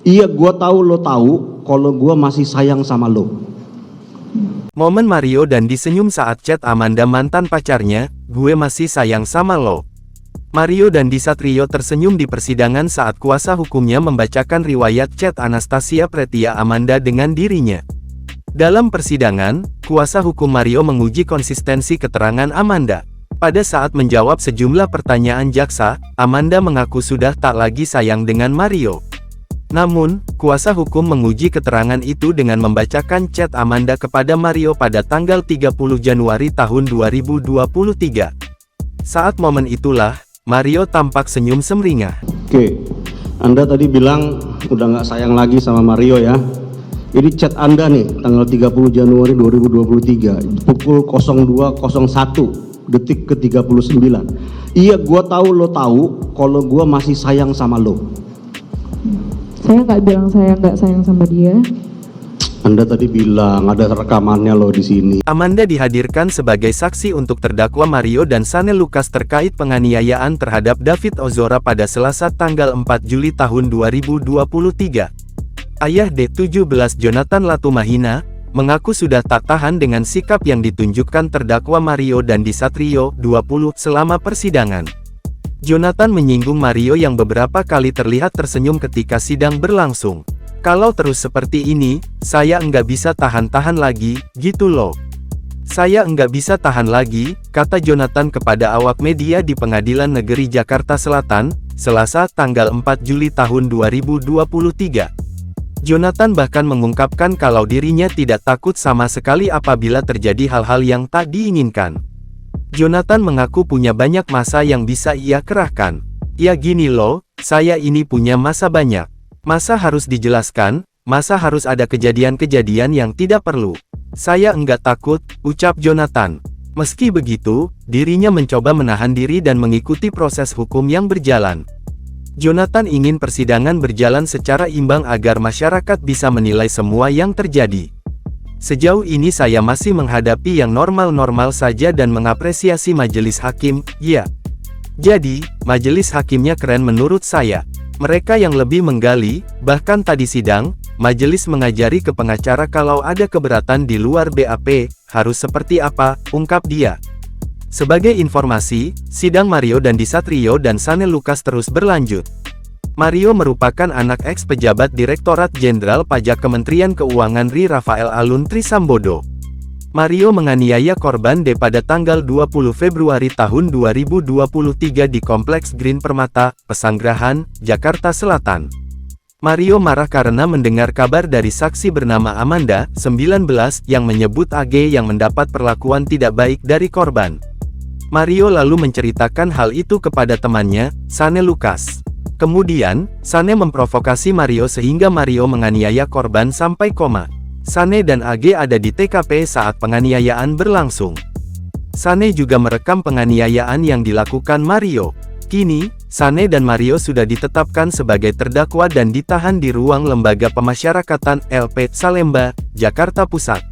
Iya, gua tahu lo tahu kalau gua masih sayang sama lo. Momen Mario Dandi senyum saat chat Amanda mantan pacarnya, "Gue masih sayang sama lo." Mario Dandi Satrio tersenyum di persidangan saat kuasa hukumnya membacakan riwayat chat Anastasia Pretia Amanda dengan dirinya. Dalam persidangan, kuasa hukum Mario menguji konsistensi keterangan Amanda. Pada saat menjawab sejumlah pertanyaan jaksa, Amanda mengaku sudah tak lagi sayang dengan Mario. Namun, kuasa hukum menguji keterangan itu dengan membacakan chat Amanda kepada Mario pada tanggal 30 Januari tahun 2023. Saat momen itulah, Mario tampak senyum sumringah. Oke, Anda tadi bilang udah nggak sayang lagi sama Mario ya. Ini chat Anda nih, tanggal 30 Januari 2023, pukul 02.01, detik ke-39. Iya, gua tahu lo tahu kalau gua masih sayang sama lo. Saya nggak bilang saya nggak sayang sama dia. Anda tadi bilang ada rekamannya lo di sini. Amanda dihadirkan sebagai saksi untuk terdakwa Mario dan Shane Lucas terkait penganiayaan terhadap David Ozora pada Selasa tanggal 4 Juli tahun 2023. Ayah D17 Jonathan Latumahina mengaku sudah tak tahan dengan sikap yang ditunjukkan terdakwa Mario Dandi Satrio, 20, selama persidangan. Jonathan menyinggung Mario yang beberapa kali terlihat tersenyum ketika sidang berlangsung. "Kalau terus seperti ini, saya enggak bisa tahan-tahan lagi, gitu loh. Saya enggak bisa tahan lagi," kata Jonathan kepada awak media di Pengadilan Negeri Jakarta Selatan, Selasa tanggal 4 Juli tahun 2023. Jonathan bahkan mengungkapkan kalau dirinya tidak takut sama sekali apabila terjadi hal-hal yang tak diinginkan. Jonathan mengaku punya banyak masa yang bisa ia kerahkan. "Ya gini loh, saya ini punya masa banyak. Masa harus dijelaskan, masa harus ada kejadian-kejadian yang tidak perlu. Saya enggak takut," ucap Jonathan. Meski begitu, dirinya mencoba menahan diri dan mengikuti proses hukum yang berjalan. Jonathan ingin persidangan berjalan secara imbang agar masyarakat bisa menilai semua yang terjadi. "Sejauh ini saya masih menghadapi yang normal-normal saja dan mengapresiasi majelis hakim, ya. Jadi, majelis hakimnya keren menurut saya. Mereka yang lebih menggali, bahkan tadi sidang, majelis mengajari ke pengacara kalau ada keberatan di luar BAP, harus seperti apa," ungkap dia. Sebagai informasi, sidang Mario Dandi Satrio dan Shane Lucas terus berlanjut. Mario merupakan anak ex-pejabat Direktorat Jenderal Pajak Kementerian Keuangan RI Rafael Alun Trisambodo. Mario menganiaya korban D pada tanggal 20 Februari tahun 2023 di Kompleks Green Permata, Pesanggerahan, Jakarta Selatan. Mario marah karena mendengar kabar dari saksi bernama Amanda, 19, yang menyebut AG yang mendapat perlakuan tidak baik dari korban. Mario lalu menceritakan hal itu kepada temannya, Shane Lucas. Kemudian, Shane memprovokasi Mario sehingga Mario menganiaya korban sampai koma. Shane dan AG ada di TKP saat penganiayaan berlangsung. Shane juga merekam penganiayaan yang dilakukan Mario. Kini, Shane dan Mario sudah ditetapkan sebagai terdakwa dan ditahan di ruang Lembaga Pemasyarakatan LP Salemba, Jakarta Pusat.